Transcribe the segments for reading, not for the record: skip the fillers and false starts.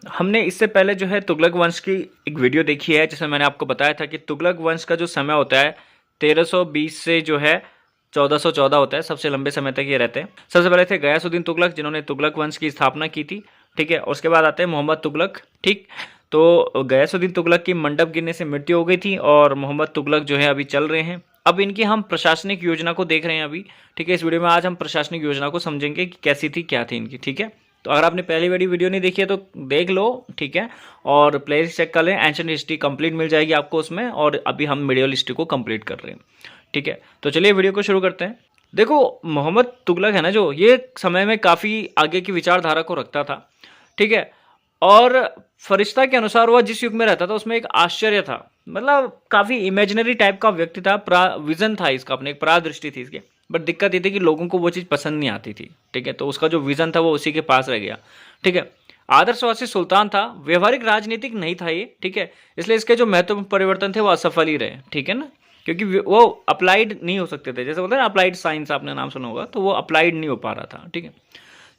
हमने इससे पहले जो है तुगलक वंश की एक वीडियो देखी है, जिसमें मैंने आपको बताया था कि तुगलक वंश का जो समय होता है 1320 से जो है 1414 होता है। सबसे लंबे समय तक ये रहते हैं। सबसे पहले थे गयासुद्दीन तुगलक, जिन्होंने तुगलक वंश की स्थापना की थी। ठीक है, उसके बाद आते हैं मोहम्मद तुगलक। ठीक, तो गयासुद्दीन तुगलक की मंडप गिरने से मृत्यु हो गई थी और मोहम्मद तुगलक जो है अभी चल रहे हैं। अब इनकी हम प्रशासनिक योजना को देख रहे हैं अभी। ठीक है, इस वीडियो में आज हम प्रशासनिक योजना को समझेंगे कि कैसी थी, क्या थी इनकी। ठीक है, तो अगर आपने पहली वाली वीडियो नहीं देखी है तो देख लो। ठीक है, और प्लेलिस्ट चेक कर लें, एंशिएंट हिस्ट्री कंप्लीट मिल जाएगी आपको उसमें, और अभी हम मिडियल हिस्ट्री को कंप्लीट कर रहे हैं। ठीक है, तो चलिए वीडियो को शुरू करते हैं। देखो, मोहम्मद तुगलक है ना, जो ये समय में काफ़ी आगे की विचारधारा को रखता था। ठीक है, और फरिश्ता के अनुसार वह जिस युग में रहता था उसमें एक आश्चर्य था, मतलब काफ़ी इमेजिनरी टाइप का व्यक्ति था। विजन था इसका, अपने एक प्रादृष्टि थी इसकी। बट दिक्कत ये थी कि लोगों को वो चीज़ पसंद नहीं आती थी। ठीक है, तो उसका जो विजन था वो उसी के पास रह गया। ठीक है, आदर्शवासी सुल्तान था, व्यवहारिक राजनीतिक नहीं था ये। ठीक है, इसलिए इसके जो महत्वपूर्ण परिवर्तन थे वो असफल ही रहे। ठीक है ना, क्योंकि वो अप्लाइड नहीं हो सकते थे। जैसे बोलते हैं ना अप्लाइड साइंस, आपने नाम सुना होगा, तो वो अप्लाइड नहीं हो पा रहा था। ठीक है,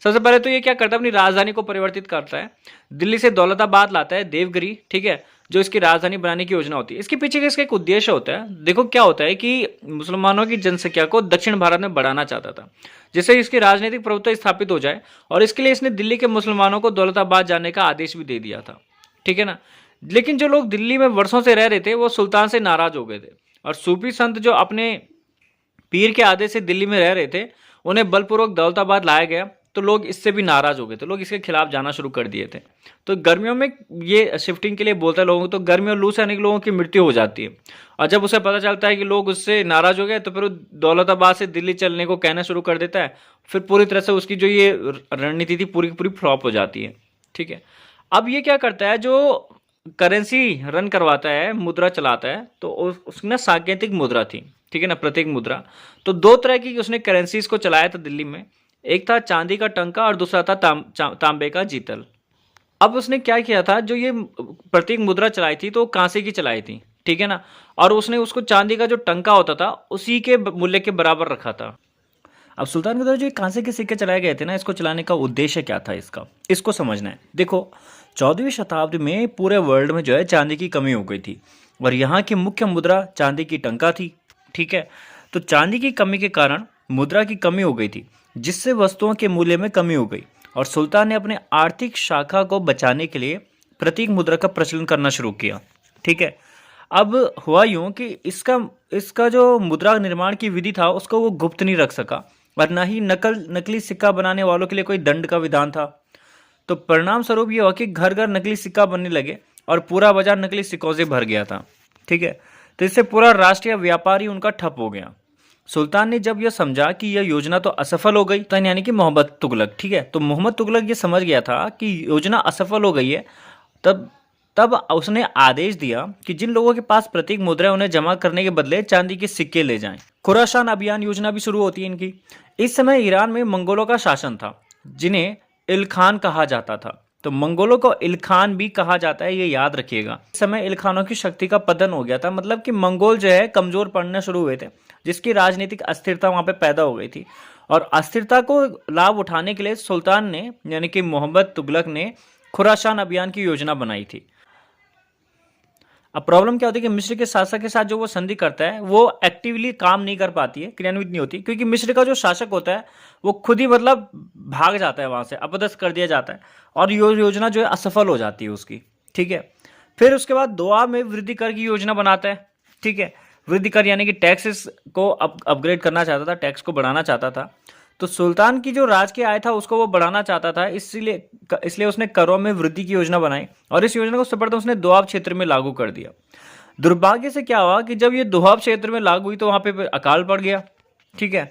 सबसे पहले तो ये क्या करता है, अपनी राजधानी को परिवर्तित करता है। दिल्ली से दौलताबाद लाता है, देवगिरी। ठीक है, जो इसकी राजधानी बनाने की योजना होती है। इसके पीछे इसका एक उद्देश्य होता है। देखो क्या होता है कि मुसलमानों की जनसंख्या को दक्षिण भारत में बढ़ाना चाहता था, जिससे इसकी राजनीतिक प्रभुत्व स्थापित हो जाए, और इसके लिए इसने दिल्ली के मुसलमानों को दौलताबाद जाने का आदेश भी दे दिया था। ठीक है ना, लेकिन जो लोग दिल्ली में वर्षों से रह रहे थे वो सुल्तान से नाराज हो गए थे, और सूफी संत जो अपने पीर के आदेश से दिल्ली में रह रहे थे उन्हें बलपूर्वक दौलताबाद लाया गया। तो लोग इससे भी नाराज हो गए थे, लोग इसके खिलाफ जाना शुरू कर दिए थे। तो गर्मियों में ये शिफ्टिंग के लिए बोलता है लोगों को, तो गर्मियों लू से अनेक लोगों की मृत्यु हो जाती है। और जब उसे पता चलता है कि लोग उससे नाराज हो गए, तो फिर वो दौलताबाद से दिल्ली चलने को कहना शुरू कर देता है। फिर पूरी तरह से उसकी जो ये रणनीति थी पूरी की पूरी फ्लॉप हो जाती है। ठीक है, अब ये क्या करता है, जो करेंसी रन करवाता है, मुद्रा चलाता है, तो उसकी ना सांकेतिक मुद्रा थी। ठीक है ना, प्रतीक मुद्रा। तो दो तरह की उसने करेंसीज को चलाया था दिल्ली में। एक था चांदी का टंका और दूसरा था तांबे का जीतल। अब उसने क्या किया था, जो ये प्रतीक मुद्रा चलाई थी तो कांसे की चलाई थी। ठीक है ना, और उसने उसको चांदी का जो टंका होता था उसी के मूल्य के बराबर रखा था। अब सुल्तान के द्वारा जो कांसे के सिक्के चलाए गए थे ना, इसको चलाने का उद्देश्य क्या था इसको समझना है। देखो, 14वीं शताब्दी में पूरे वर्ल्ड में जो है चांदी की कमी हो गई थी, और यहाँ की मुख्य मुद्रा चांदी की टंका थी। ठीक है, तो चांदी की कमी के कारण मुद्रा की कमी हो गई थी, जिससे वस्तुओं के मूल्य में कमी हो गई, और सुल्तान ने अपने आर्थिक शाखा को बचाने के लिए प्रतीक मुद्रा का प्रचलन करना शुरू किया। ठीक है, अब हुआ यूं कि इसका जो मुद्रा निर्माण की विधि था उसको वो गुप्त नहीं रख सका, और न ही नकली सिक्का बनाने वालों के लिए कोई दंड का विधान था। तो परिणाम स्वरूप ये हुआ कि घर घर नकली सिक्का बनने लगे, और पूरा बाजार नकली सिक्कों से भर गया था। ठीक है, तो इससे पूरा राष्ट्रीय व्यापार ही उनका ठप हो गया। सुल्तान ने जब यह समझा कि यह योजना तो असफल हो गई, तो यानी कि मोहम्मद तुगलक, ठीक है, तो मोहम्मद तुगलक ये समझ गया था कि योजना असफल हो गई है। तब तब उसने आदेश दिया कि जिन लोगों के पास प्रतीक मुद्रा उन्हें जमा करने के बदले चांदी के सिक्के ले जाएं। खुरासान अभियान योजना भी शुरू होती है इनकी। इस समय ईरान में मंगोलों का शासन था, जिन्हें इलखान कहा जाता था। तो मंगोलों को इलखान भी कहा जाता है, ये याद रखिएगा। इस समय इलखानों की शक्ति का पतन हो गया था, मतलब कि मंगोल जो है कमजोर पड़ने शुरू हुए थे, जिसकी राजनीतिक अस्थिरता वहां पे पैदा हो गई थी। और अस्थिरता को लाभ उठाने के लिए सुल्तान ने यानी कि मोहम्मद तुगलक ने खुरासान अभियान की योजना बनाई थी। अब प्रॉब्लम क्या होती है कि मिस्र के शासक के साथ जो वो संधि करता है वो एक्टिवली काम नहीं कर पाती है, क्रियान्वित नहीं होती, क्योंकि मिस्र का जो शासक होता है वो खुद ही मतलब भाग जाता है वहां से, अपदस्थ कर दिया जाता है, और योजना जो है असफल हो जाती है उसकी। ठीक है, फिर उसके बाद दोआ में वृद्धि कर की योजना बनाता है। ठीक है, वृद्धि कर यानी कि टैक्सेस को अपग्रेड करना चाहता था, टैक्स को बढ़ाना चाहता था। तो सुल्तान की जो राज की आय था उसको वो बढ़ाना चाहता था, इसलिए उसने करों में वृद्धि की योजना बनाई, और इस योजना को सर्वप्रथम उसने दोआब क्षेत्र में लागू कर दिया। दुर्भाग्य से क्या हुआ कि जब ये दोआब क्षेत्र में लागू हुई तो वहां पे अकाल पड़ गया। ठीक है,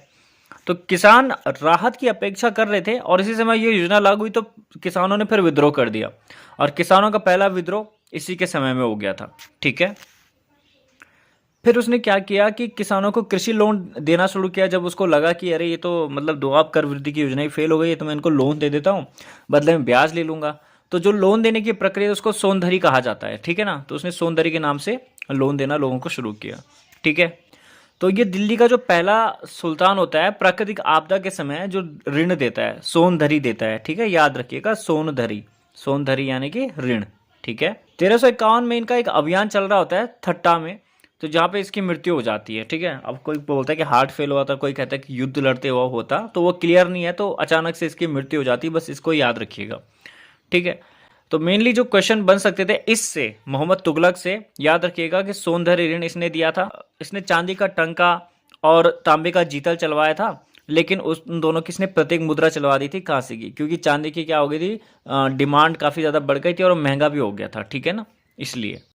तो किसान राहत की अपेक्षा कर रहे थे, और इसी समय ये योजना लागू हुई तो किसानों ने फिर विद्रोह कर दिया, और किसानों का पहला विद्रोह इसी के समय में हो गया था। ठीक है, फिर उसने क्या किया कि किसानों को कृषि लोन देना शुरू किया। जब उसको लगा कि अरे ये तो मतलब दोआब कर वृद्धि की योजना ही फेल हो गई है, तो मैं इनको लोन दे देता हूँ, बदले में ब्याज ले लूंगा। तो जो लोन देने की प्रक्रिया उसको सोनधरी कहा जाता है। ठीक है ना, तो उसने सोनधरी के नाम से लोन देना लोगों को शुरू किया। ठीक है, तो ये दिल्ली का जो पहला सुल्तान होता है प्राकृतिक आपदा के समय जो ऋण देता है, सोनधरी देता है। ठीक है, याद रखिएगा, सोनधरी। सोनधरी यानी कि ऋण। ठीक है, 1351 में इनका एक अभियान चल रहा होता है थट्टा में, तो जहाँ पे इसकी मृत्यु हो जाती है। ठीक है, अब कोई बोलता है कि हार्ट फेल हुआ था, कोई कहता है कि युद्ध लड़ते हुआ होता, तो वो क्लियर नहीं है, तो अचानक से इसकी मृत्यु हो जाती है, बस इसको याद रखिएगा। ठीक है, तो मेनली जो क्वेश्चन बन सकते थे इससे, मोहम्मद तुगलक से, याद रखिएगा कि सोनधरी ऋण इसने दिया था। इसने चांदी का टंका और तांबे का जीतल चलवाया था, लेकिन उन दोनों की इसने प्रतीक मुद्रा चलवा दी थी कांसे की, क्योंकि चांदी की क्या हो गई थी, डिमांड काफ़ी ज़्यादा बढ़ गई थी और महंगा भी हो गया था। ठीक है ना, इसलिए